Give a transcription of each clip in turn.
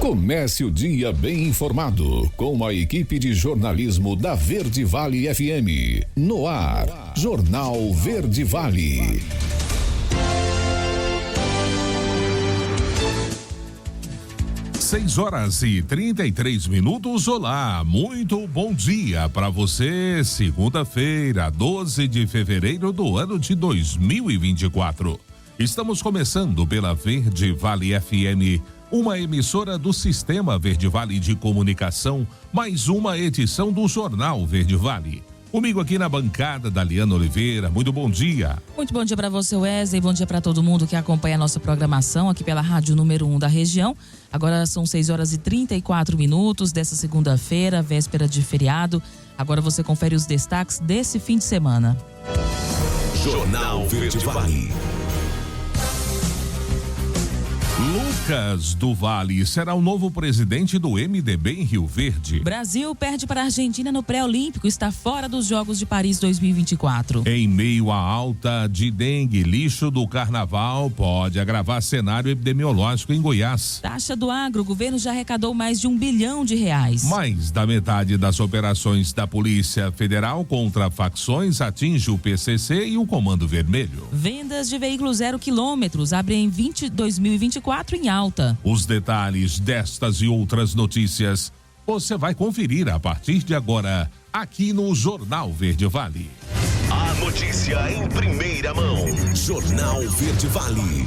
Comece o dia bem informado com a equipe de jornalismo da Verde Vale FM. No ar, Jornal Verde Vale. Seis horas e 33 minutos. Olá, muito bom dia para você. Segunda-feira, 12 de fevereiro do ano de 2024. Estamos começando pela Verde Vale FM, uma emissora do Sistema Verde Vale de Comunicação, mais uma edição do Jornal Verde Vale. Comigo aqui na bancada, Daliana Oliveira. Muito bom dia. Muito bom dia para você, Wesley. Bom dia para todo mundo que acompanha a nossa programação aqui pela Rádio número 1 da região. Agora são 6 horas e 34 minutos dessa segunda-feira, véspera de feriado. Agora você confere os destaques desse fim de semana. Jornal Verde Vale. Lucas do Vale será o novo presidente do MDB em Rio Verde. Brasil perde para a Argentina no pré-olímpico, está fora dos Jogos de Paris 2024. Em meio à alta de dengue, lixo do carnaval pode agravar cenário epidemiológico em Goiás. Taxa do agro, o governo já arrecadou mais de R$1 bilhão. Mais da metade das operações da Polícia Federal contra facções atinge o PCC e o Comando Vermelho. Vendas de veículos 0 quilômetros abrem em 2024 em alta. Os detalhes destas e outras notícias você vai conferir a partir de agora aqui no Jornal Verde Vale. A notícia em primeira mão. Jornal Verde Vale.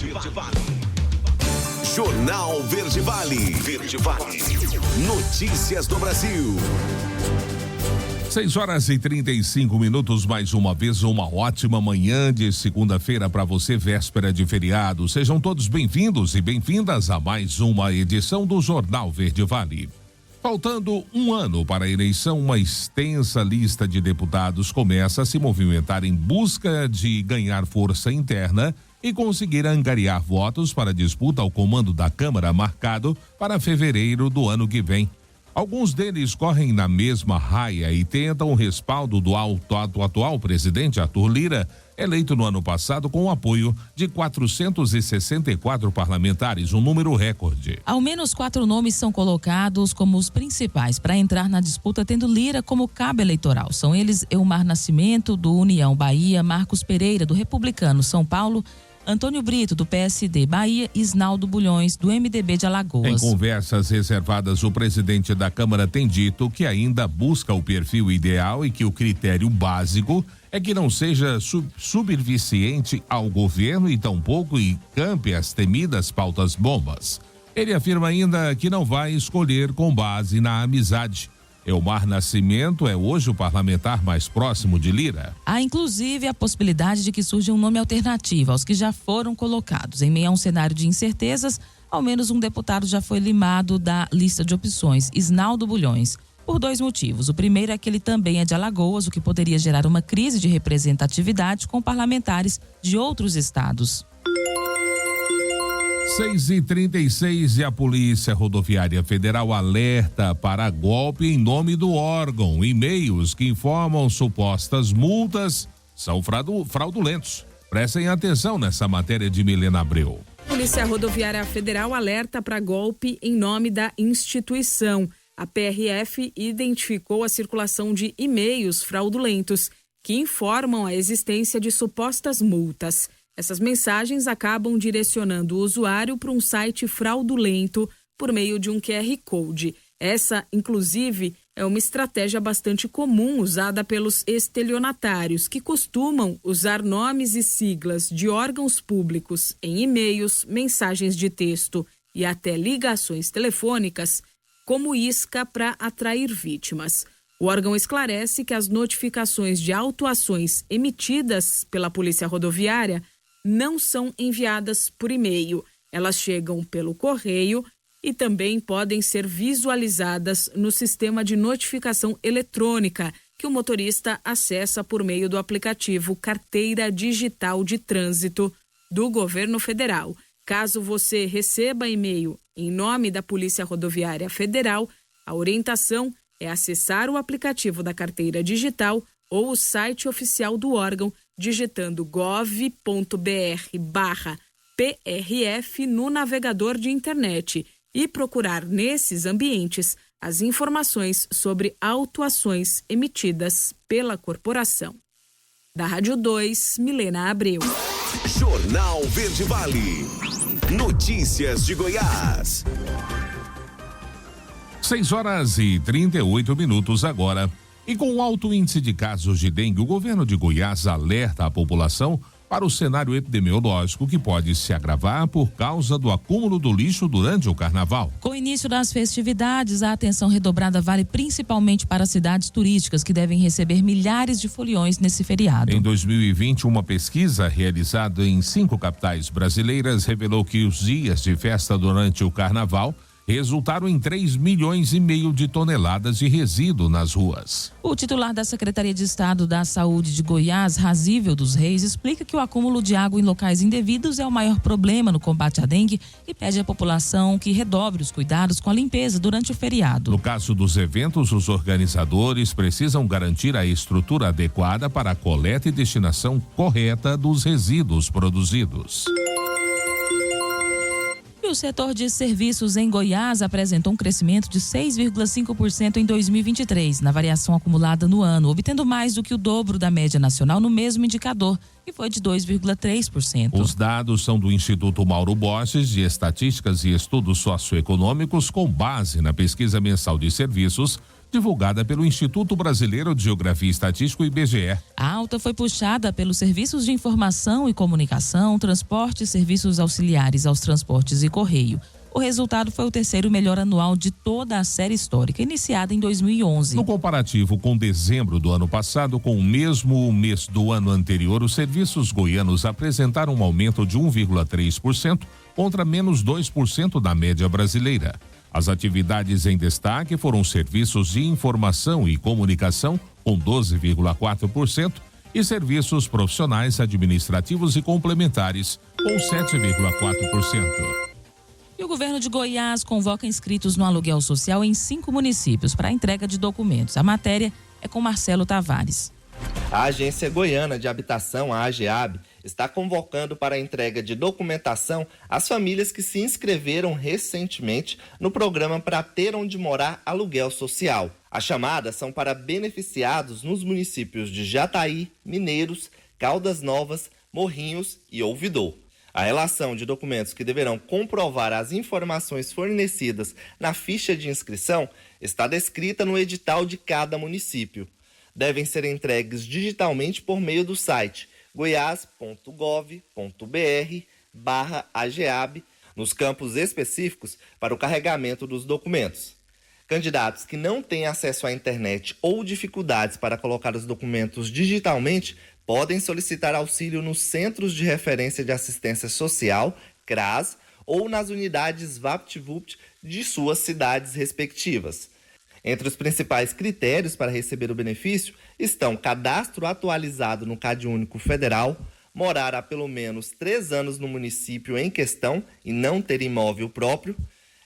Jornal Verde Vale. Verde Vale. Notícias do Brasil. 6 horas e 35 minutos, mais uma vez, uma ótima manhã de segunda-feira para você, véspera de feriado. Sejam todos bem-vindos e bem-vindas a mais uma edição do Jornal Verde Vale. Faltando um ano para a eleição, uma extensa lista de deputados começa a se movimentar em busca de ganhar força interna e conseguir angariar votos para a disputa ao comando da Câmara, marcado para fevereiro do ano que vem. Alguns deles correm na mesma raia e tentam o respaldo do atual presidente Arthur Lira, eleito no ano passado com o apoio de 464 parlamentares, um número recorde. Ao menos 4 nomes são colocados como os principais para entrar na disputa, tendo Lira como cabo eleitoral. São eles Elmar Nascimento, do União Bahia, Marcos Pereira, do Republicano São Paulo, Antônio Brito, do PSD Bahia, e Isnaldo Bulhões, do MDB de Alagoas. Em conversas reservadas, o presidente da Câmara tem dito que ainda busca o perfil ideal e que o critério básico é que não seja subserviente ao governo e tampouco encampe as temidas pautas bombas. Ele afirma ainda que não vai escolher com base na amizade. Elmar Nascimento é hoje o parlamentar mais próximo de Lira. Há inclusive a possibilidade de que surja um nome alternativo aos que já foram colocados. Em meio a um cenário de incertezas, ao menos um deputado já foi limado da lista de opções, Isnaldo Bulhões, por 2 motivos. O primeiro é que ele também é de Alagoas, o que poderia gerar uma crise de representatividade com parlamentares de outros estados. 6h36 e a Polícia Rodoviária Federal alerta para golpe em nome do órgão. E-mails que informam supostas multas são fraudulentos. Prestem atenção nessa matéria de Milena Abreu. Polícia Rodoviária Federal alerta para golpe em nome da instituição. A PRF identificou a circulação de e-mails fraudulentos que informam a existência de supostas multas. Essas mensagens acabam direcionando o usuário para um site fraudulento por meio de um QR Code. Essa, inclusive, é uma estratégia bastante comum usada pelos estelionatários, que costumam usar nomes e siglas de órgãos públicos em e-mails, mensagens de texto e até ligações telefônicas como isca para atrair vítimas. O órgão esclarece que as notificações de autuações emitidas pela Polícia Rodoviária não são enviadas por e-mail. Elas chegam pelo correio e também podem ser visualizadas no sistema de notificação eletrônica que o motorista acessa por meio do aplicativo Carteira Digital de Trânsito do Governo Federal. Caso você receba e-mail em nome da Polícia Rodoviária Federal, a orientação é acessar o aplicativo da Carteira Digital ou o site oficial do órgão, digitando gov.br/PRF no navegador de internet e procurar nesses ambientes as informações sobre autuações emitidas pela corporação. Da Rádio 2, Milena Abreu. Jornal Verde Vale. Notícias de Goiás. 6h38 agora. E com o alto índice de casos de dengue, o governo de Goiás alerta a população para o cenário epidemiológico que pode se agravar por causa do acúmulo do lixo durante o carnaval. Com o início das festividades, a atenção redobrada vale principalmente para cidades turísticas que devem receber milhares de foliões nesse feriado. Em 2020, uma pesquisa realizada em 5 capitais brasileiras revelou que os dias de festa durante o carnaval resultaram em 3,5 milhões de toneladas de resíduo nas ruas. O titular da Secretaria de Estado da Saúde de Goiás, Razível dos Reis, explica que o acúmulo de água em locais indevidos é o maior problema no combate à dengue e pede à população que redobre os cuidados com a limpeza durante o feriado. No caso dos eventos, os organizadores precisam garantir a estrutura adequada para a coleta e destinação correta dos resíduos produzidos. O setor de serviços em Goiás apresentou um crescimento de 6,5% em 2023, na variação acumulada no ano, obtendo mais do que o dobro da média nacional no mesmo indicador, que foi de 2,3%. Os dados são do Instituto Mauro Borges de Estatísticas e Estudos Socioeconômicos, com base na pesquisa mensal de serviços divulgada pelo Instituto Brasileiro de Geografia e Estatística, IBGE. A alta foi puxada pelos serviços de informação e comunicação, transporte e serviços auxiliares aos transportes e correio. O resultado foi o terceiro melhor anual de toda a série histórica, iniciada em 2011. No comparativo com dezembro do ano passado, com o mesmo mês do ano anterior, os serviços goianos apresentaram um aumento de 1,3% contra menos 2% da média brasileira. As atividades em destaque foram serviços de informação e comunicação, com 12,4%, e serviços profissionais, administrativos e complementares, com 7,4%. E o governo de Goiás convoca inscritos no aluguel social em 5 municípios para a entrega de documentos. A matéria é com Marcelo Tavares. A Agência Goiana de Habitação, a AGEAB, está convocando para a entrega de documentação as famílias que se inscreveram recentemente no programa Pra Ter Onde Morar Aluguel Social. As chamadas são para beneficiados nos municípios de Jataí, Mineiros, Caldas Novas, Morrinhos e Ouvidor. A relação de documentos que deverão comprovar as informações fornecidas na ficha de inscrição está descrita no edital de cada município. Devem ser entregues digitalmente por meio do site goias.gov.br/ageab, nos campos específicos para o carregamento dos documentos. Candidatos que não têm acesso à internet ou dificuldades para colocar os documentos digitalmente podem solicitar auxílio nos Centros de Referência de Assistência Social, CRAS, ou nas unidades VaptVupt de suas cidades respectivas. Entre os principais critérios para receber o benefício estão cadastro atualizado no CadÚnico Federal, morar há pelo menos 3 anos no município em questão e não ter imóvel próprio.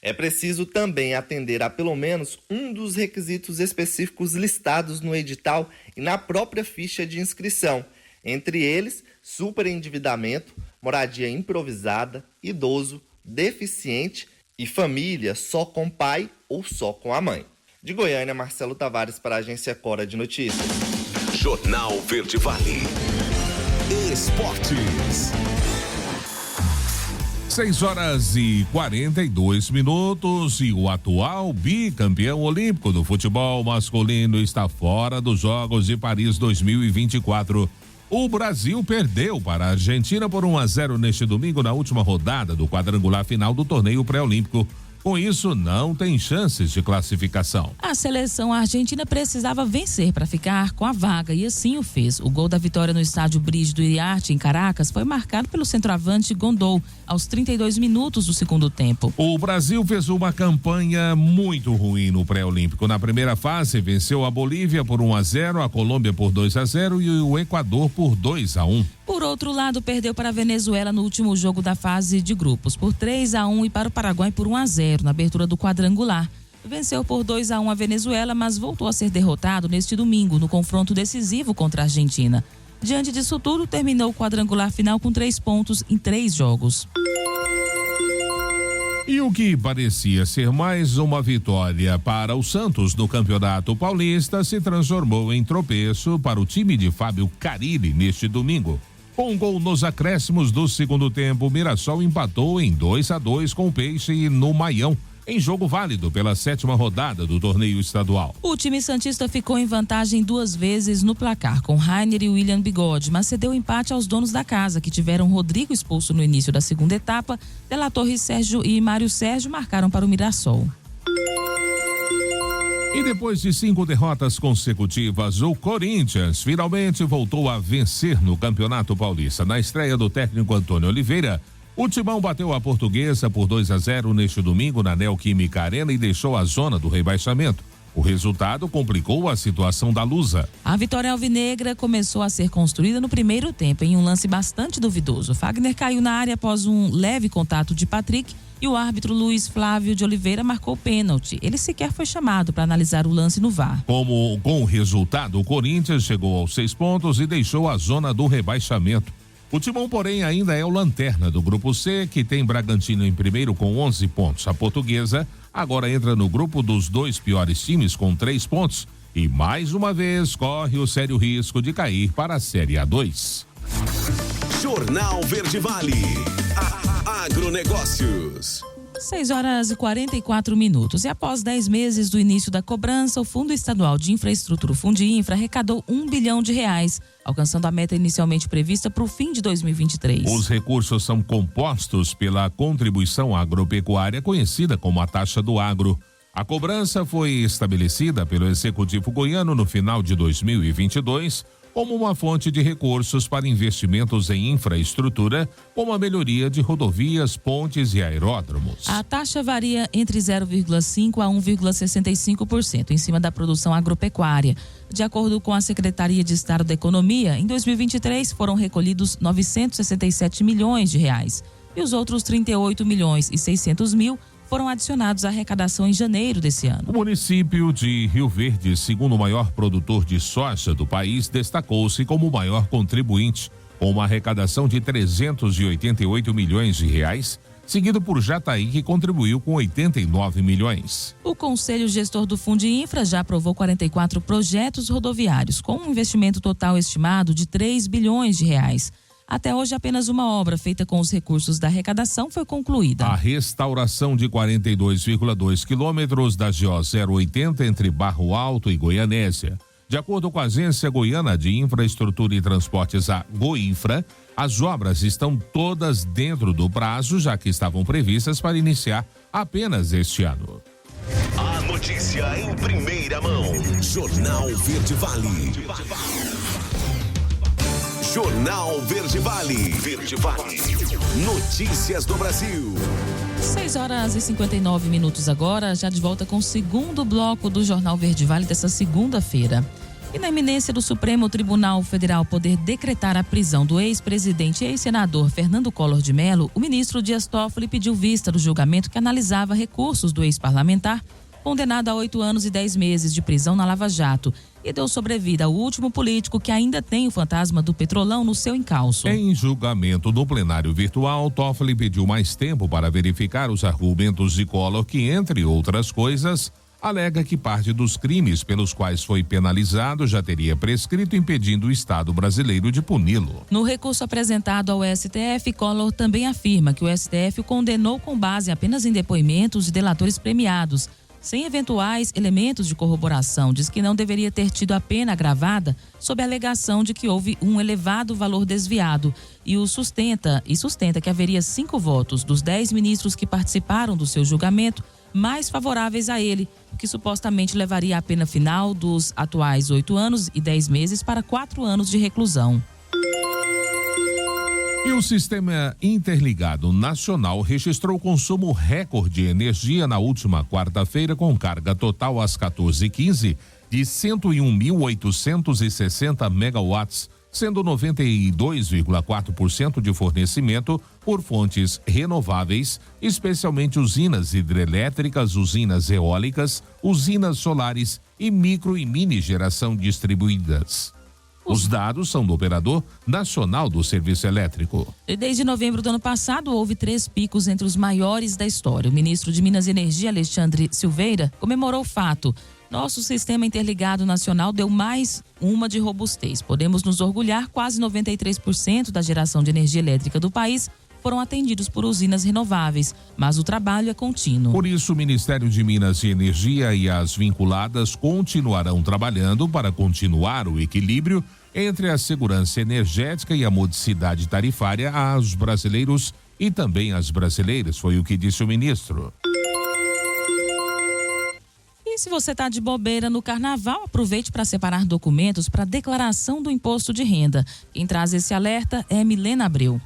É preciso também atender a pelo menos um dos requisitos específicos listados no edital e na própria ficha de inscrição, entre eles superendividamento, moradia improvisada, idoso, deficiente e família só com pai ou só com a mãe. De Goiânia, Marcelo Tavares para a Agência Cora de Notícias. Jornal Verde Vale. Esportes. 6h42 e o atual bicampeão olímpico do futebol masculino está fora dos Jogos de Paris 2024. O Brasil perdeu para a Argentina por 1-0 neste domingo na última rodada do quadrangular final do torneio pré-olímpico. Com isso, não tem chances de classificação. A seleção argentina precisava vencer para ficar com a vaga e assim o fez. O gol da vitória no estádio Brígido Iriarte, em Caracas, foi marcado pelo centroavante Gondou, aos 32 minutos do segundo tempo. O Brasil fez uma campanha muito ruim no pré-olímpico. Na primeira fase, venceu a Bolívia por 1-0, a Colômbia por 2-0 e o Equador por 2-1. Por outro lado, perdeu para a Venezuela no último jogo da fase de grupos por 3-1 e para o Paraguai por 1-0 na abertura do quadrangular. Venceu por 2-1 a Venezuela, mas voltou a ser derrotado neste domingo no confronto decisivo contra a Argentina. Diante disso tudo, terminou o quadrangular final com 3 pontos em 3 jogos. E o que parecia ser mais uma vitória para o Santos no Campeonato Paulista se transformou em tropeço para o time de Fábio Carille neste domingo. Com um gol nos acréscimos do segundo tempo, o Mirassol empatou em 2-2 com o Peixe no Maião, em jogo válido pela 7ª rodada do torneio estadual. O time santista ficou em vantagem 2 vezes no placar, com Rainer e William Bigode, mas cedeu empate aos donos da casa, que tiveram Rodrigo expulso no início da segunda etapa. De La Torre Sérgio e Mário Sérgio marcaram para o Mirassol. E depois de 5 derrotas consecutivas, o Corinthians finalmente voltou a vencer no Campeonato Paulista. Na estreia do técnico Antônio Oliveira, o Timão bateu a Portuguesa por 2-0 neste domingo na Neoquímica Arena e deixou a zona do rebaixamento. O resultado complicou a situação da Lusa. A vitória alvinegra começou a ser construída no primeiro tempo, em um lance bastante duvidoso. Fagner caiu na área após um leve contato de Patrick e o árbitro Luiz Flávio de Oliveira marcou pênalti. Ele sequer foi chamado para analisar o lance no VAR. Com o resultado, o Corinthians chegou aos 6 pontos e deixou a zona do rebaixamento. O Timão, porém, ainda é o lanterna do Grupo C, que tem Bragantino em primeiro com 11 pontos. A Portuguesa agora entra no grupo dos 2 piores times com 3 pontos e, mais uma vez, corre o sério risco de cair para a Série A2. Jornal Verde Vale. Agronegócios. 6h44. E após 10 meses do início da cobrança, o Fundo Estadual de Infraestrutura, o Fundinfra, arrecadou R$1 bilhão, alcançando a meta inicialmente prevista para o fim de 2023. Os recursos são compostos pela contribuição agropecuária, conhecida como a taxa do agro. A cobrança foi estabelecida pelo Executivo goiano no final de 2022 como uma fonte de recursos para investimentos em infraestrutura, como a melhoria de rodovias, pontes e aeródromos. A taxa varia entre 0,5% a 1,65% em cima da produção agropecuária. De acordo com a Secretaria de Estado da Economia, em 2023 foram recolhidos R$967 milhões e os outros 38 milhões e 600 mil foram adicionados à arrecadação em janeiro desse ano. O município de Rio Verde, segundo o maior produtor de soja do país, destacou-se como o maior contribuinte, com uma arrecadação de R$388 milhões, seguido por Jataí, que contribuiu com 89 milhões. O Conselho Gestor do Fundinfra já aprovou 44 projetos rodoviários, com um investimento total estimado de R$3 bilhões. Até hoje, apenas uma obra feita com os recursos da arrecadação foi concluída. A restauração de 42,2 quilômetros da GO 080 entre Barro Alto e Goianésia. De acordo com a Agência Goiana de Infraestrutura e Transportes, a Goinfra, as obras estão todas dentro do prazo, já que estavam previstas para iniciar apenas este ano. A notícia em primeira mão. Jornal Verde Vale. Jornal Verde Vale. Verde Vale. Notícias do Brasil. 6h59 agora, já de volta com o segundo bloco do Jornal Verde Vale dessa segunda-feira. E na iminência do Supremo Tribunal Federal poder decretar a prisão do ex-presidente e ex-senador Fernando Collor de Mello, o ministro Dias Toffoli pediu vista do julgamento que analisava recursos do ex-parlamentar, condenado a 8 anos e 10 meses de prisão na Lava Jato, e deu sobrevida ao último político que ainda tem o fantasma do Petrolão no seu encalço. Em julgamento no plenário virtual, Toffoli pediu mais tempo para verificar os argumentos de Collor, que, entre outras coisas, alega que parte dos crimes pelos quais foi penalizado já teria prescrito, impedindo o Estado brasileiro de puni-lo. No recurso apresentado ao STF, Collor também afirma que o STF o condenou com base apenas em depoimentos de delatores premiados, sem eventuais elementos de corroboração. Diz que não deveria ter tido a pena agravada sob a alegação de que houve um elevado valor desviado e sustenta que haveria 5 votos dos 10 ministros que participaram do seu julgamento mais favoráveis a ele, o que supostamente levaria a pena final dos atuais 8 anos e 10 meses para 4 anos de reclusão. E o Sistema Interligado Nacional registrou consumo recorde de energia na última quarta-feira, com carga total às 14h15 de 101.860 megawatts, sendo 92,4% de fornecimento por fontes renováveis, especialmente usinas hidrelétricas, usinas eólicas, usinas solares e micro e mini geração distribuídas. Os dados são do Operador Nacional do Serviço Elétrico. E desde novembro do ano passado, houve 3 picos entre os maiores da história. O ministro de Minas e Energia, Alexandre Silveira, comemorou o fato. Nosso sistema interligado nacional deu mais uma de robustez. Podemos nos orgulhar, quase 93% da geração de energia elétrica do país foram atendidos por usinas renováveis, mas o trabalho é contínuo. Por isso, o Ministério de Minas e Energia e as vinculadas continuarão trabalhando para continuar o equilíbrio entre a segurança energética e a modicidade tarifária aos brasileiros e também às brasileiras, foi o que disse o ministro. E se você está de bobeira no carnaval, aproveite para separar documentos para declaração do imposto de renda. Quem traz esse alerta é Milena Abreu.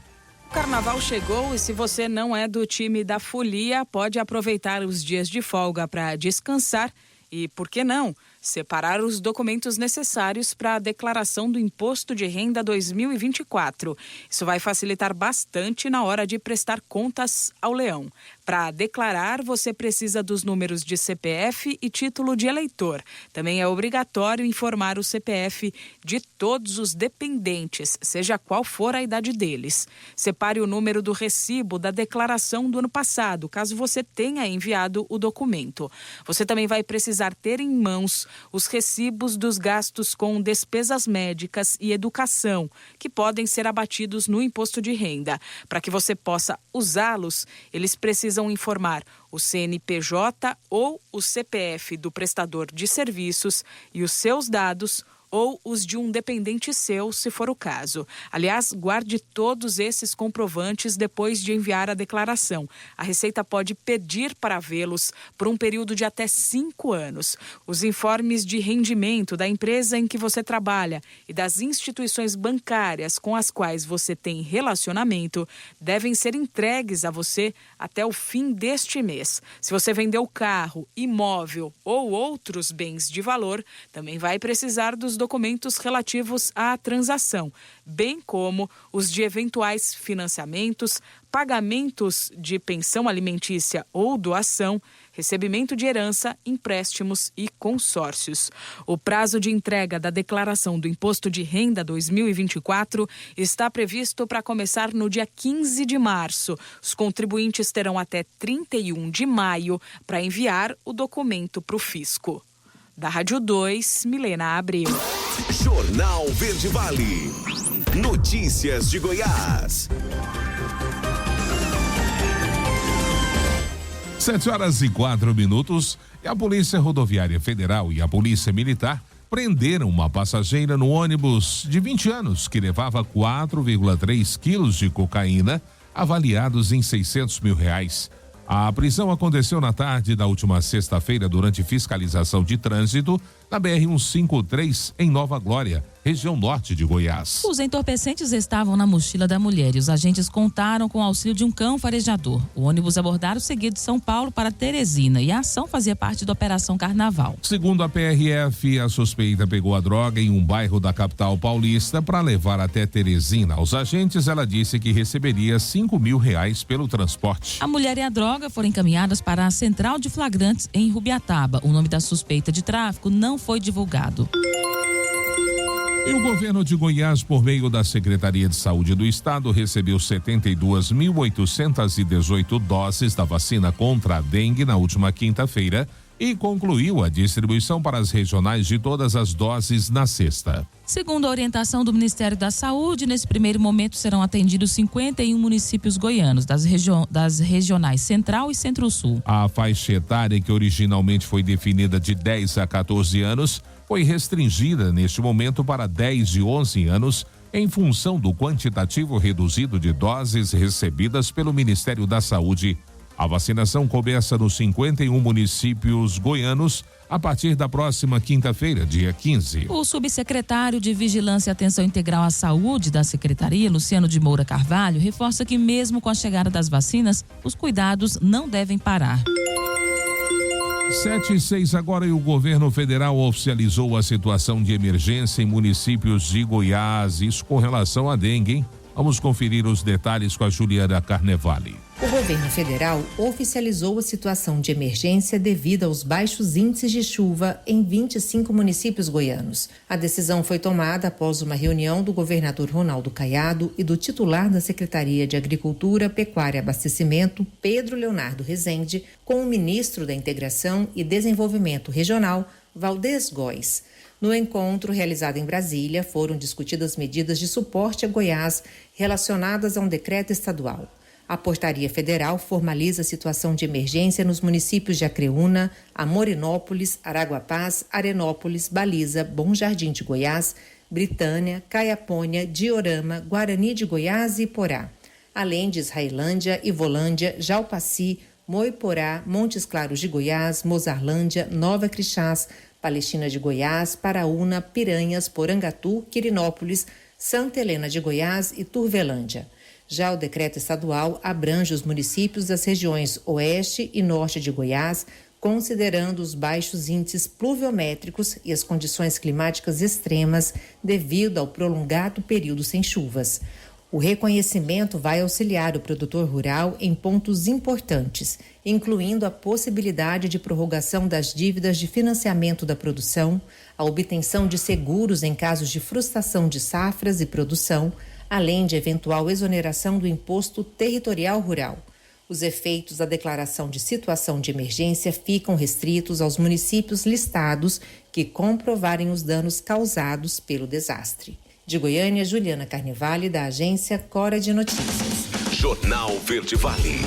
O carnaval chegou e se você não é do time da folia, pode aproveitar os dias de folga para descansar e, por que não, separar os documentos necessários para a declaração do Imposto de Renda 2024. Isso vai facilitar bastante na hora de prestar contas ao leão. Para declarar, você precisa dos números de CPF e título de eleitor. Também é obrigatório informar o CPF de todos os dependentes, seja qual for a idade deles. Separe o número do recibo da declaração do ano passado, caso você tenha enviado o documento. Você também vai precisar ter em mãos os recibos dos gastos com despesas médicas e educação, que podem ser abatidos no imposto de renda. Para que você possa usá-los, eles precisam informar o CNPJ ou o CPF do prestador de serviços e os seus dados ou os de um dependente seu, se for o caso. Aliás, guarde todos esses comprovantes depois de enviar a declaração. A Receita pode pedir para vê-los por um período de até 5 anos. Os informes de rendimento da empresa em que você trabalha e das instituições bancárias com as quais você tem relacionamento devem ser entregues a você até o fim deste mês. Se você vendeu carro, imóvel ou outros bens de valor, também vai precisar dos documentos relativos à transação, bem como os de eventuais financiamentos, pagamentos de pensão alimentícia ou doação, recebimento de herança, empréstimos e consórcios. O prazo de entrega da declaração do Imposto de Renda 2024 está previsto para começar no dia 15 de março. Os contribuintes terão até 31 de maio para enviar o documento para o fisco. Da Rádio 2, Milena Abreu. Jornal Verde Vale. Notícias de Goiás. 7h04. E a Polícia Rodoviária Federal e a Polícia Militar prenderam uma passageira no ônibus de 20 anos que levava 4,3 quilos de cocaína, avaliados em R$600 mil. A prisão aconteceu na tarde da última sexta-feira durante fiscalização de trânsito na BR-153 em Nova Glória, região norte de Goiás. Os entorpecentes estavam na mochila da mulher e os agentes contaram com o auxílio de um cão farejador. O ônibus abordaram seguido de São Paulo para Teresina e a ação fazia parte da Operação Carnaval. Segundo a PRF, a suspeita pegou a droga em um bairro da capital paulista para levar até Teresina. Aos agentes, ela disse que receberia R$5 mil pelo transporte. A mulher e a droga foram encaminhadas para a Central de Flagrantes em Rubiataba. O nome da suspeita de tráfico não foi divulgado. E o governo de Goiás, por meio da Secretaria de Saúde do Estado, recebeu 72.818 doses da vacina contra a dengue na última quinta-feira e concluiu a distribuição para as regionais de todas as doses na sexta. Segundo a orientação do Ministério da Saúde, nesse primeiro momento serão atendidos 51 municípios goianos, das regionais Central e Centro-Sul. A faixa etária, que originalmente foi definida de 10 a 14 anos, foi restringida neste momento para 10 e 11 anos, em função do quantitativo reduzido de doses recebidas pelo Ministério da Saúde. A vacinação começa nos 51 municípios goianos a partir da próxima quinta-feira, dia 15. O subsecretário de Vigilância e Atenção Integral à Saúde da Secretaria, Luciano de Moura Carvalho, reforça que mesmo com a chegada das vacinas, os cuidados não devem parar. 7h06 agora, e o governo federal oficializou a situação de emergência em municípios de Goiás, isso com relação à dengue, hein? Vamos conferir os detalhes com a Juliana Carnevale. O O governo federal oficializou a situação de emergência devido aos baixos índices de chuva em 25 municípios goianos. A decisão foi tomada após uma reunião do governador Ronaldo Caiado e do titular da Secretaria de Agricultura, Pecuária e Abastecimento, Pedro Leonardo Rezende, com o ministro da Integração e Desenvolvimento Regional, Valdez Góes. No encontro realizado em Brasília, foram discutidas medidas de suporte a Goiás relacionadas a um decreto estadual. A Portaria Federal formaliza a situação de emergência nos municípios de Acreúna, Amorinópolis, Araguapaz, Arenópolis, Baliza, Bom Jardim de Goiás, Britânia, Caiapônia, Diorama, Guarani de Goiás e Iporá, além de Israelândia, Ivolândia, Jalpaci, Moiporá, Montes Claros de Goiás, Mozarlândia, Nova Crixás, Palestina de Goiás, Paraúna, Piranhas, Porangatu, Quirinópolis, Santa Helena de Goiás e Turvelândia. Já o decreto estadual abrange os municípios das regiões oeste e norte de Goiás, considerando os baixos índices pluviométricos e as condições climáticas extremas devido ao prolongado período sem chuvas. O reconhecimento vai auxiliar o produtor rural em pontos importantes, incluindo a possibilidade de prorrogação das dívidas de financiamento da produção, a obtenção de seguros em casos de frustração de safras e produção, além de eventual exoneração do imposto territorial rural. Os efeitos da declaração de situação de emergência ficam restritos aos municípios listados que comprovarem os danos causados pelo desastre. De Goiânia, Juliana Carnevale, da agência Cora de Notícias. Jornal Verde Vale.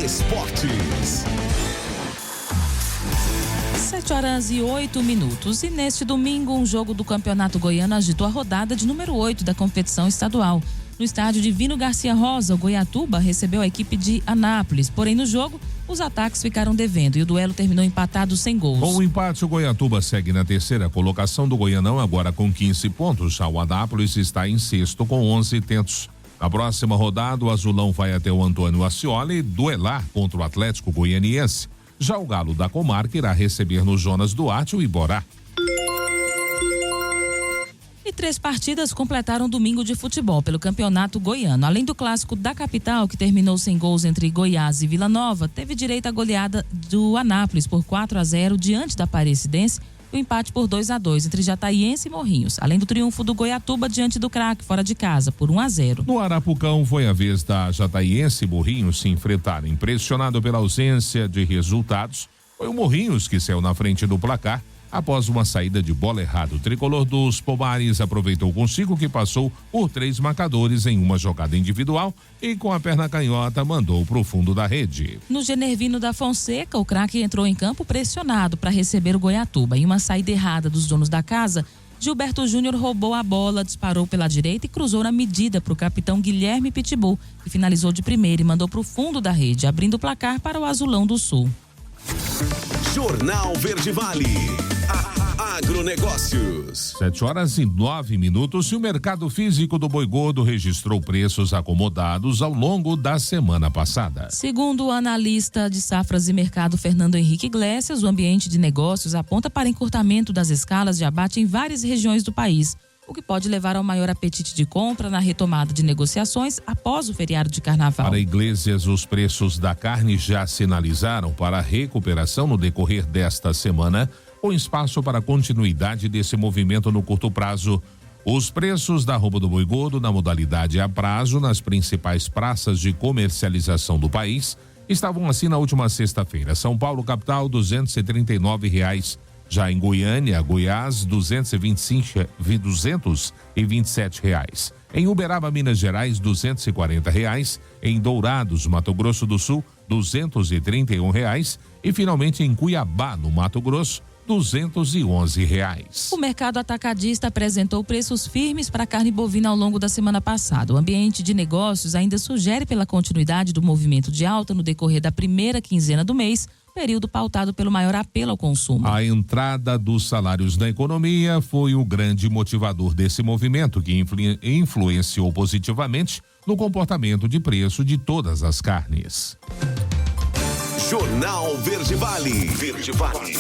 Esportes. 7h08. E neste domingo, um jogo do Campeonato Goiano agitou a rodada de número 8 da competição estadual. No estádio Divino Garcia Rosa, o Goiatuba recebeu a equipe de Anápolis. Porém, no jogo, os ataques ficaram devendo e o duelo terminou empatado sem gols. Com o empate, o Goiatuba segue na terceira colocação do Goianão, agora com 15 pontos. Já o Anápolis está em sexto com 11 tentos. Na próxima rodada, o Azulão vai até o Antônio Ascioli duelar contra o Atlético Goianiense. Já o Galo da Comarca irá receber no Jonas Duarte o Iborá. E 3 partidas completaram domingo de futebol pelo Campeonato Goiano. Além do clássico da capital, que terminou sem gols entre Goiás e Vila Nova, teve direito à goleada do Anápolis por 4-0 diante da Aparecidense e o empate por 2-2 entre Jataiense e Morrinhos, além do triunfo do Goiatuba diante do Craque fora de casa por 1-0. No Arapucão foi a vez da Jataiense e Morrinhos se enfrentarem. Impressionado pela ausência de resultados, foi o Morrinhos que saiu na frente do placar após uma saída de bola errada. O tricolor dos Pomares aproveitou consigo que passou por 3 marcadores em uma jogada individual e com a perna canhota mandou para o fundo da rede. No Genervino da Fonseca, o Craque entrou em campo pressionado para receber o Goiatuba. Em uma saída errada dos donos da casa, Gilberto Júnior roubou a bola, disparou pela direita e cruzou na medida para o capitão Guilherme Pitbull, que finalizou de primeira e mandou para o fundo da rede, abrindo o placar para o Azulão do Sul. Jornal Verde Vale. Agronegócios. 7h09 e o mercado físico do boi gordo registrou preços acomodados ao longo da semana passada. Segundo o analista de safras e mercado Fernando Henrique Iglesias, o ambiente de negócios aponta para encurtamento das escalas de abate em várias regiões do país, o que pode levar ao maior apetite de compra na retomada de negociações após o feriado de carnaval. Para Iglesias, os preços da carne já sinalizaram para a recuperação no decorrer desta semana, com espaço para a continuidade desse movimento no curto prazo. Os preços da arroba do boi gordo na modalidade a prazo nas principais praças de comercialização do país estavam assim na última sexta-feira. São Paulo, capital, R$239. Já em Goiânia, Goiás, R$227. Em Uberaba, Minas Gerais, R$240. Em Dourados, Mato Grosso do Sul, R$231. E finalmente em Cuiabá, no Mato Grosso, R$211. O mercado atacadista apresentou preços firmes para a carne bovina ao longo da semana passada. O ambiente de negócios ainda sugere pela continuidade do movimento de alta no decorrer da primeira quinzena do mês, período pautado pelo maior apelo ao consumo. A entrada dos salários na economia foi o grande motivador desse movimento, que influenciou positivamente no comportamento de preço de todas as carnes. Jornal Verde Vale. Verde Vale.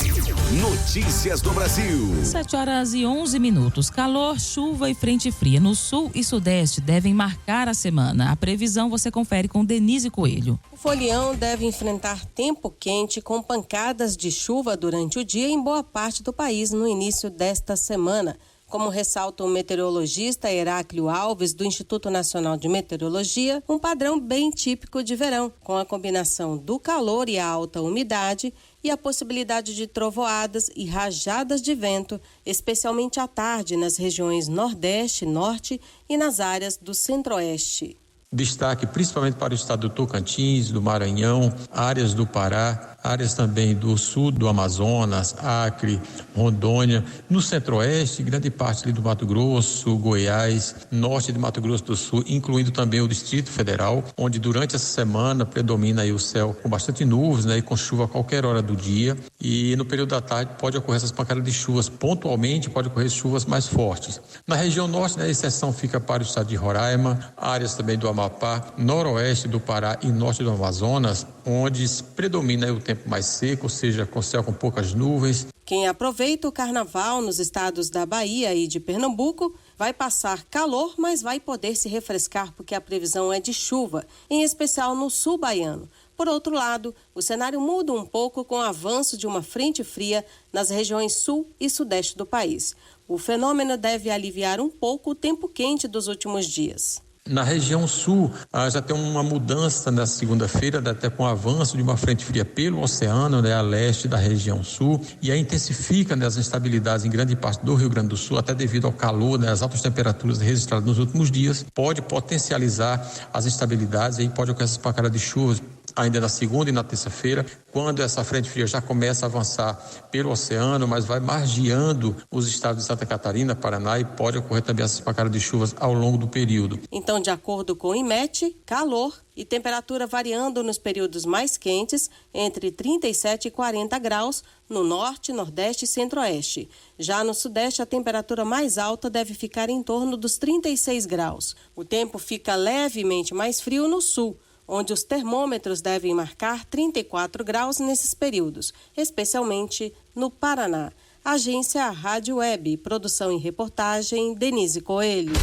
Notícias do Brasil. 7h11. Calor, chuva e frente fria no sul e sudeste devem marcar a semana. A previsão você confere com Denise Coelho. O folião deve enfrentar tempo quente com pancadas de chuva durante o dia em boa parte do país no início desta semana. Como ressalta o meteorologista Heráclio Alves, do Instituto Nacional de Meteorologia, um padrão bem típico de verão, com a combinação do calor e a alta umidade e a possibilidade de trovoadas e rajadas de vento, especialmente à tarde nas regiões Nordeste, Norte e nas áreas do Centro-Oeste. Destaque principalmente para o estado do Tocantins, do Maranhão, áreas do Pará, áreas também do sul do Amazonas, Acre, Rondônia, no Centro-Oeste, grande parte ali do Mato Grosso, Goiás, norte de Mato Grosso do Sul, incluindo também o Distrito Federal, onde durante essa semana predomina aí o céu com bastante nuvens, né, e com chuva a qualquer hora do dia, e no período da tarde pode ocorrer essas pancadas de chuvas pontualmente, pode ocorrer chuvas mais fortes. Na região norte, né, a exceção fica para o estado de Roraima, áreas também do Amapá, noroeste do Pará e norte do Amazonas, onde predomina o tempo mais seco, ou seja, com céu com poucas nuvens. Quem aproveita o carnaval nos estados da Bahia e de Pernambuco vai passar calor, mas vai poder se refrescar porque a previsão é de chuva, em especial no sul baiano. Por outro lado, o cenário muda um pouco com o avanço de uma frente fria nas regiões sul e sudeste do país. O fenômeno deve aliviar um pouco o tempo quente dos últimos dias. Na região sul, já tem uma mudança na segunda-feira, até com o avanço de uma frente fria pelo oceano, né, a leste da região sul, e aí intensifica, né, as instabilidades em grande parte do Rio Grande do Sul, até devido ao calor, né, as altas temperaturas registradas nos últimos dias, pode potencializar as instabilidades, e aí pode ocorrer essas pancadas de chuvas ainda na segunda e na terça-feira, quando essa frente fria já começa a avançar pelo oceano, mas vai margeando os estados de Santa Catarina, Paraná, e pode ocorrer também essas pancadas de chuvas ao longo do período. Então, de acordo com o IMET, calor e temperatura variando nos períodos mais quentes, entre 37 e 40 graus, no norte, nordeste e centro-oeste. Já no sudeste, a temperatura mais alta deve ficar em torno dos 36 graus. O tempo fica levemente mais frio no sul, onde os termômetros devem marcar 34 graus nesses períodos, especialmente no Paraná. Agência Rádio Web, produção e reportagem, Denise Coelho.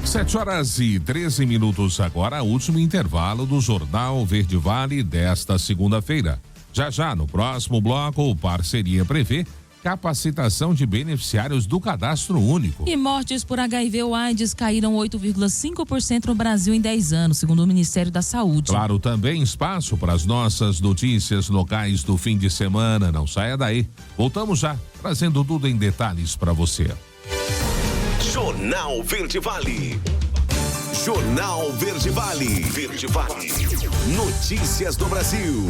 7h13 agora, último intervalo do Jornal Verde Vale desta segunda-feira. Já, no próximo bloco, o Parceria prevê capacitação de beneficiários do Cadastro Único. E mortes por HIV ou AIDS caíram 8,5% no Brasil em 10 anos, segundo o Ministério da Saúde. Claro, também espaço para as nossas notícias locais do fim de semana. Não saia daí. Voltamos já, trazendo tudo em detalhes para você. Jornal Verde Vale. Jornal Verde Vale. Verde Vale. Notícias do Brasil.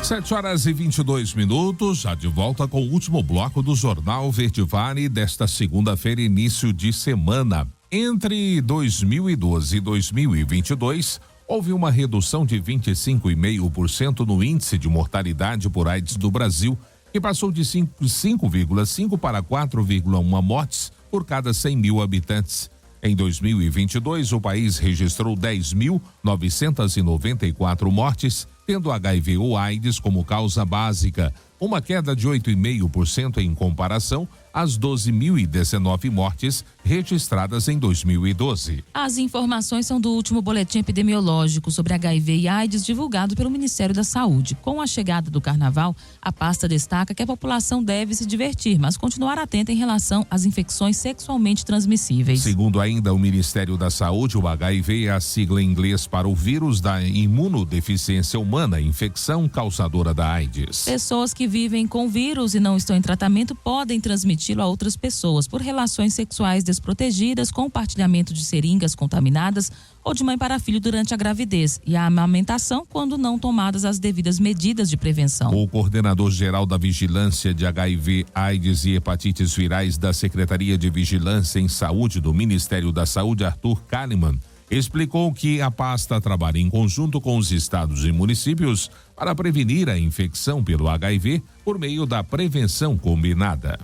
7h22, já de volta com o último bloco do Jornal Verde Vale desta segunda-feira, início de semana. Entre 2012 e 2022, houve uma redução de 25,5% no índice de mortalidade por AIDS do Brasil, que passou de 5,5 para 4,1 mortes por cada 100 mil habitantes. Em 2022, o país registrou 10.994 mortes, tendo HIV ou AIDS como causa básica, uma queda de 8,5% em comparação às 12.019 mortes registradas em 2012. As informações são do último boletim epidemiológico sobre HIV e AIDS divulgado pelo Ministério da Saúde. Com a chegada do carnaval, a pasta destaca que a população deve se divertir, mas continuar atenta em relação às infecções sexualmente transmissíveis. Segundo ainda o Ministério da Saúde, o HIV é a sigla em inglês para o vírus da imunodeficiência humana, infecção causadora da AIDS. Pessoas que vivem com vírus e não estão em tratamento podem transmiti-lo a outras pessoas por relações sexuais desprotegidas, compartilhamento de seringas contaminadas ou de mãe para filho durante a gravidez e a amamentação quando não tomadas as devidas medidas de prevenção. O coordenador-geral da Vigilância de HIV, AIDS e Hepatites Virais da Secretaria de Vigilância em Saúde do Ministério da Saúde, Arthur Kalimann, explicou que a pasta trabalha em conjunto com os estados e municípios para prevenir a infecção pelo HIV por meio da prevenção combinada.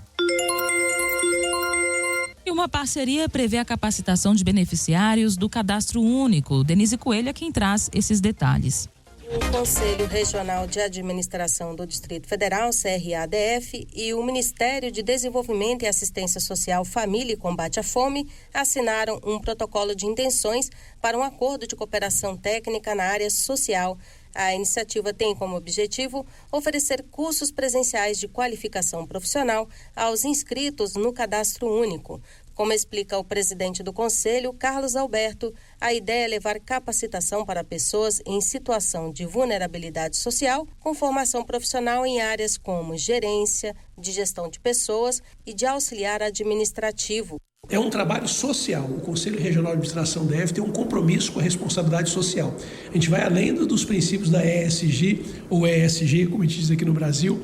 E o uma parceria prevê a capacitação de beneficiários do Cadastro Único. Denise Coelho é quem traz esses detalhes. O Conselho Regional de Administração do Distrito Federal, CRADF, e o Ministério de Desenvolvimento e Assistência Social, Família e Combate à Fome assinaram um protocolo de intenções para um acordo de cooperação técnica na área social. A iniciativa tem como objetivo oferecer cursos presenciais de qualificação profissional aos inscritos no Cadastro Único. Como explica o presidente do Conselho, Carlos Alberto, a ideia é levar capacitação para pessoas em situação de vulnerabilidade social, com formação profissional em áreas como gerência, de gestão de pessoas e de auxiliar administrativo. É um trabalho social. O Conselho Regional de Administração deve ter um compromisso com a responsabilidade social. A gente vai além dos princípios da ESG, ou ESG, como a gente diz aqui no Brasil,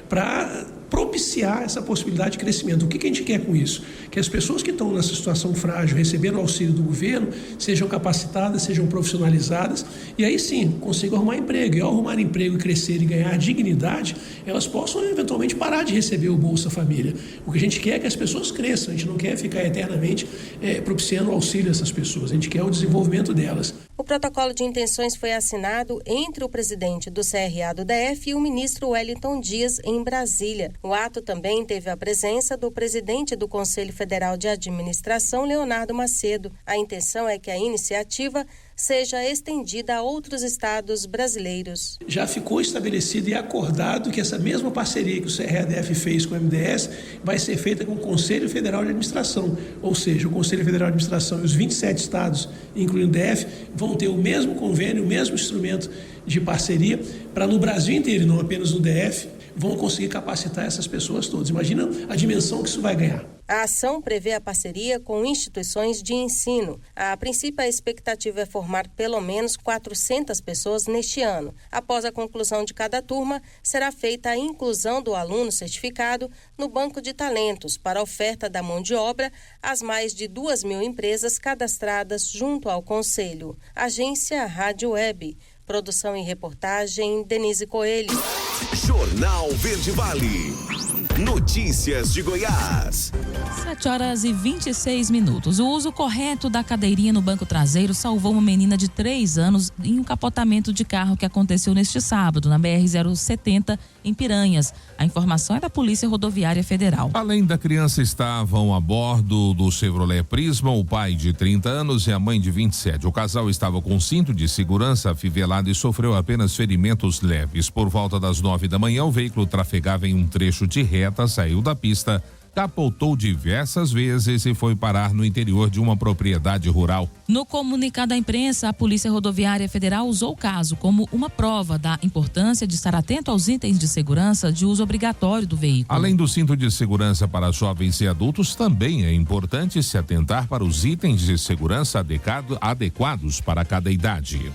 para propiciar essa possibilidade de crescimento. O que a gente quer com isso? Que as pessoas que estão nessa situação frágil, recebendo auxílio do governo, sejam capacitadas, sejam profissionalizadas e aí sim consigam arrumar emprego. E ao arrumar emprego e crescer e ganhar dignidade, elas possam eventualmente parar de receber o Bolsa Família. O que a gente quer é que as pessoas cresçam, a gente não quer ficar eternamente propiciando auxílio a essas pessoas, a gente quer o desenvolvimento delas. O protocolo de intenções foi assinado entre o presidente do CRA do DF e o ministro Wellington Dias em Brasília. O ato também teve a presença do presidente do Conselho Federal de Administração, Leonardo Macedo. A intenção é que a iniciativa seja estendida a outros estados brasileiros. Já ficou estabelecido e acordado que essa mesma parceria que o CRADF fez com o MDS vai ser feita com o Conselho Federal de Administração, ou seja, o Conselho Federal de Administração e os 27 estados, incluindo o DF, vão ter o mesmo convênio, o mesmo instrumento de parceria para no Brasil inteiro, não apenas no DF, vão conseguir capacitar essas pessoas todas. Imagina a dimensão que isso vai ganhar. A ação prevê a parceria com instituições de ensino. A princípio, a expectativa é formar pelo menos 400 pessoas neste ano. Após a conclusão de cada turma, será feita a inclusão do aluno certificado no banco de talentos para a oferta da mão de obra às mais de 2.000 empresas cadastradas junto ao Conselho. Agência Rádio Web. Produção e reportagem, Denise Coelho. Jornal Verde Vale. Notícias de Goiás. 7h26. O uso correto da cadeirinha no banco traseiro salvou uma menina de 3 anos em um capotamento de carro que aconteceu neste sábado, na BR-070, em Piranhas. A informação é da Polícia Rodoviária Federal. Além da criança, estavam a bordo do Chevrolet Prisma o pai de 30 anos e a mãe de 27. O casal estava com cinto de segurança afivelado e sofreu apenas ferimentos leves. Por volta das 9 da manhã, o veículo trafegava em um trecho de reta, saiu da pista, capotou diversas vezes e foi parar no interior de uma propriedade rural. No comunicado à imprensa, a Polícia Rodoviária Federal usou o caso como uma prova da importância de estar atento aos itens de segurança de uso obrigatório do veículo. Além do cinto de segurança para jovens e adultos, também é importante se atentar para os itens de segurança adequados para cada idade.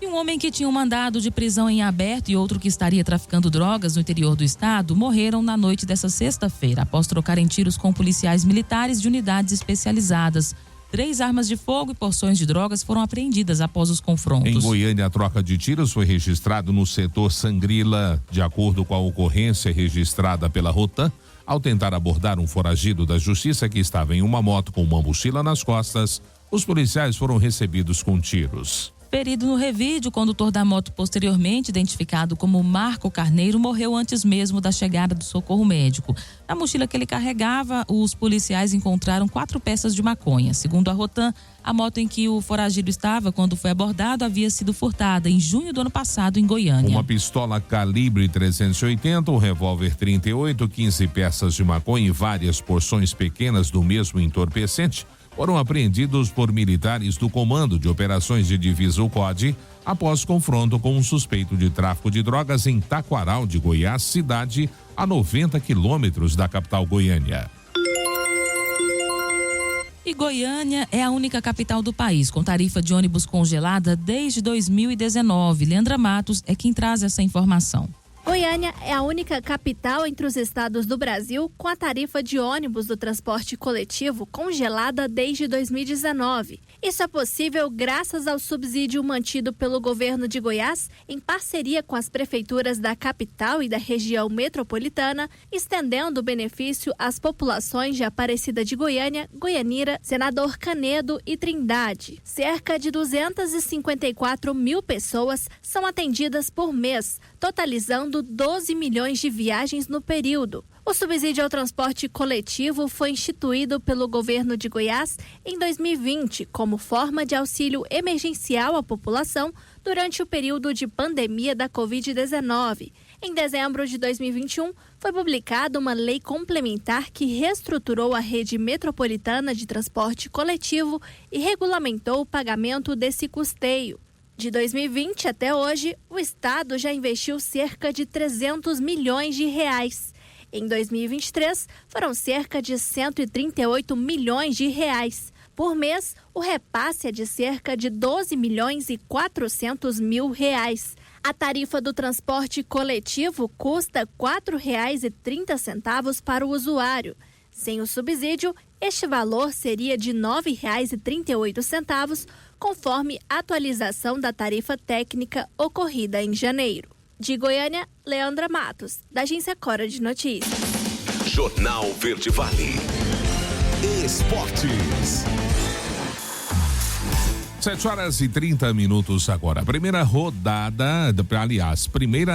Um homem que tinha um mandado de prisão em aberto e outro que estaria traficando drogas no interior do estado morreram na noite dessa sexta-feira, após trocarem tiros com policiais militares de unidades especializadas. 3 armas de fogo e porções de drogas foram apreendidas após os confrontos. Em Goiânia, a troca de tiros foi registrada no setor Sangrila. De acordo com a ocorrência registrada pela Rotan, ao tentar abordar um foragido da justiça que estava em uma moto com uma mochila nas costas, os policiais foram recebidos com tiros. Ferido no revide, o condutor da moto, posteriormente identificado como Marco Carneiro, morreu antes mesmo da chegada do socorro médico. Na mochila que ele carregava, os policiais encontraram 4 peças de maconha. Segundo a Rotan, a moto em que o foragido estava quando foi abordado havia sido furtada em junho do ano passado em Goiânia. Uma pistola calibre 380, um revólver 38, 15 peças de maconha e várias porções pequenas do mesmo entorpecente foram apreendidos por militares do Comando de Operações de Divisa, o COD, após confronto com um suspeito de tráfico de drogas em Taquaral de Goiás, cidade a 90 quilômetros da capital Goiânia. E Goiânia é a única capital do país com tarifa de ônibus congelada desde 2019. Leandra Matos é quem traz essa informação. Goiânia é a única capital entre os estados do Brasil com a tarifa de ônibus do transporte coletivo congelada desde 2019. Isso é possível graças ao subsídio mantido pelo governo de Goiás em parceria com as prefeituras da capital e da região metropolitana, estendendo o benefício às populações de Aparecida de Goiânia, Goianira, Senador Canedo e Trindade. Cerca de 254 mil pessoas são atendidas por mês, totalizando 12 milhões de viagens no período. O subsídio ao transporte coletivo foi instituído pelo governo de Goiás em 2020 como forma de auxílio emergencial à população durante o período de pandemia da Covid-19. Em dezembro de 2021, foi publicada uma lei complementar que reestruturou a rede metropolitana de transporte coletivo e regulamentou o pagamento desse custeio. De 2020 até hoje, o Estado já investiu cerca de 300 milhões de reais. Em 2023, foram cerca de 138 milhões de reais. Por mês, o repasse é de cerca de 12 milhões e 400 mil reais. A tarifa do transporte coletivo custa R$ 4,30 para o usuário. Sem o subsídio, este valor seria de R$ 9,38, conforme a atualização da tarifa técnica ocorrida em janeiro. De Goiânia, Leandra Matos, da Agência Cora de Notícias. Jornal Verde Vale. Esportes. 7h30 agora. Primeira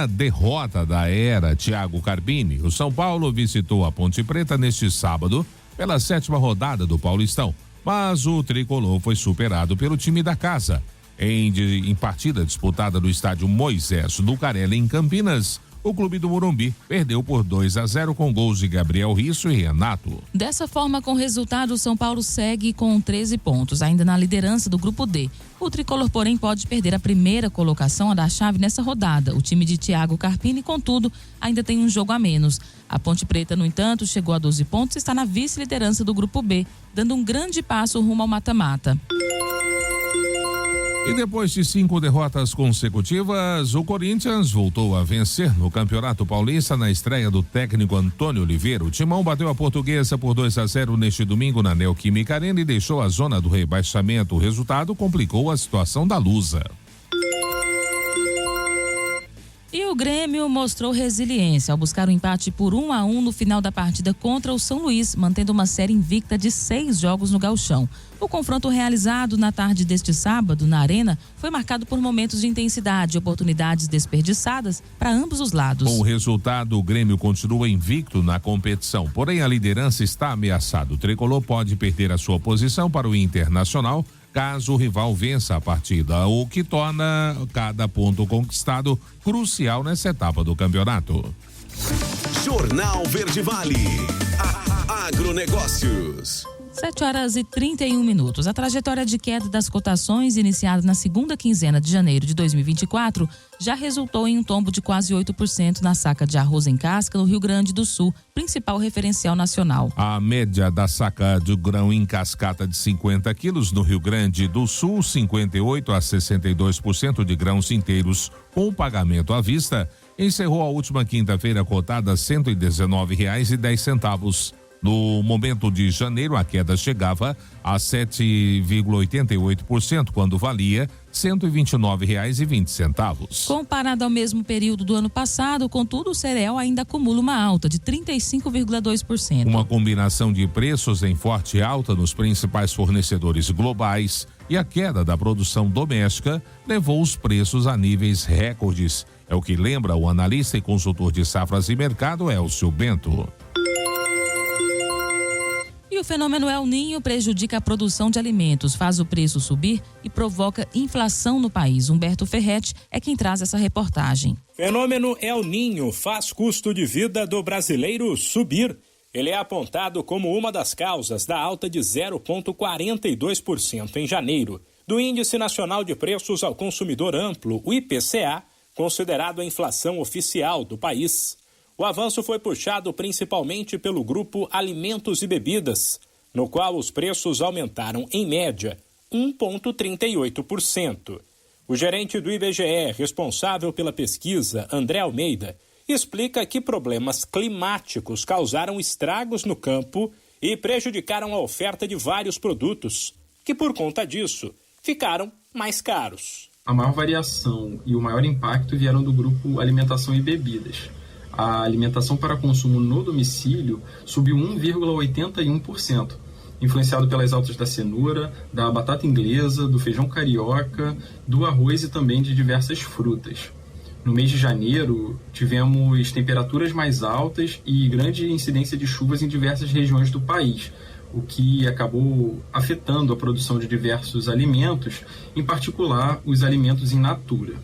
derrota da era Thiago Carpini. O São Paulo visitou a Ponte Preta neste sábado pela 7ª rodada do Paulistão, mas o tricolor foi superado pelo time da casa. Em partida disputada no estádio Moisés Lucarelli, em Campinas, o clube do Morumbi perdeu por 2-0 com gols de Gabriel Risso e Renato. Dessa forma, com o resultado, o São Paulo segue com 13 pontos, ainda na liderança do grupo D. O tricolor, porém, pode perder a primeira colocação da chave nessa rodada. O time de Thiago Carpini, contudo, ainda tem um jogo a menos. A Ponte Preta, no entanto, chegou a 12 pontos e está na vice-liderança do grupo B, dando um grande passo rumo ao mata-mata. E depois de 5 derrotas consecutivas, o Corinthians voltou a vencer no Campeonato Paulista na estreia do técnico Antônio Oliveira. O Timão bateu a Portuguesa por 2-0 neste domingo na Neoquímica Arena e deixou a zona do rebaixamento. O resultado complicou a situação da Lusa. E o Grêmio mostrou resiliência ao buscar o empate por 1-1 no final da partida contra o São Luís, mantendo uma série invicta de 6 jogos no Gauchão. O confronto realizado na tarde deste sábado na Arena foi marcado por momentos de intensidade e oportunidades desperdiçadas para ambos os lados. Com o resultado, o Grêmio continua invicto na competição, porém a liderança está ameaçada. O tricolor pode perder a sua posição para o Internacional caso o rival vença a partida, o que torna cada ponto conquistado crucial nessa etapa do campeonato. Jornal Verde Vale. Agronegócios. 7h31. A trajetória de queda das cotações iniciada na segunda quinzena de janeiro de 2024 já resultou em um tombo de quase 8% na saca de arroz em casca no Rio Grande do Sul, principal referencial nacional. A média da saca de grão em cascata de 50 quilos no Rio Grande do Sul, 58% a 62% de grãos inteiros com pagamento à vista, encerrou a última quinta-feira cotada R$ 119,10. No momento de janeiro, a queda chegava a 7,88%, quando valia R$ 129,20. Comparado ao mesmo período do ano passado, contudo, o cereal ainda acumula uma alta de 35,2%. Uma combinação de preços em forte alta nos principais fornecedores globais e a queda da produção doméstica levou os preços a níveis recordes. É o que lembra o analista e consultor de safras e mercado, Elcio Bento. E o fenômeno El Niño prejudica a produção de alimentos, faz o preço subir e provoca inflação no país. Humberto Ferretti é quem traz essa reportagem. Fenômeno El Niño faz custo de vida do brasileiro subir. Ele é apontado como uma das causas da alta de 0,42% em janeiro do Índice Nacional de Preços ao Consumidor Amplo, o IPCA, considerado a inflação oficial do país. O avanço foi puxado principalmente pelo grupo Alimentos e Bebidas, no qual os preços aumentaram, em média, 1,38%. O gerente do IBGE, responsável pela pesquisa, André Almeida, explica que problemas climáticos causaram estragos no campo e prejudicaram a oferta de vários produtos, que por conta disso ficaram mais caros. A maior variação e o maior impacto vieram do grupo alimentação e bebidas. A alimentação para consumo no domicílio subiu 1,81%, influenciado pelas altas da cenoura, da batata inglesa, do feijão carioca, do arroz e também de diversas frutas. No mês de janeiro, tivemos temperaturas mais altas e grande incidência de chuvas em diversas regiões do país, o que acabou afetando a produção de diversos alimentos, em particular os alimentos in natura.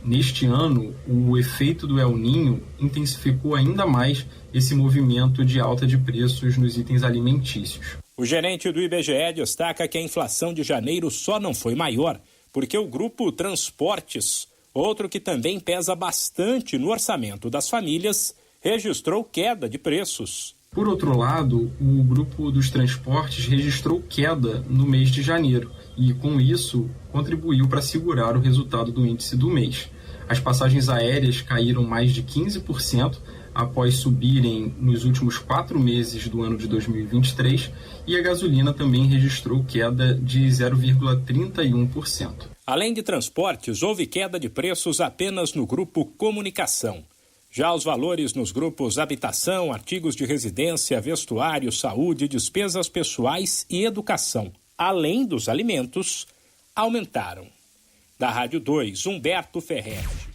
Neste ano, o efeito do El Niño intensificou ainda mais esse movimento de alta de preços nos itens alimentícios. O gerente do IBGE destaca que a inflação de janeiro só não foi maior porque o grupo Transportes, outro que também pesa bastante no orçamento das famílias, registrou queda de preços. Por outro lado, o grupo dos transportes registrou queda no mês de janeiro e, com isso, contribuiu para segurar o resultado do índice do mês. As passagens aéreas caíram mais de 15% após subirem nos últimos 4 meses do ano de 2023 e a gasolina também registrou queda de 0,31%. Além de transportes, houve queda de preços apenas no grupo comunicação. Já os valores nos grupos habitação, artigos de residência, vestuário, saúde, despesas pessoais e educação, além dos alimentos, aumentaram. Da Rádio 2, Humberto Ferretti.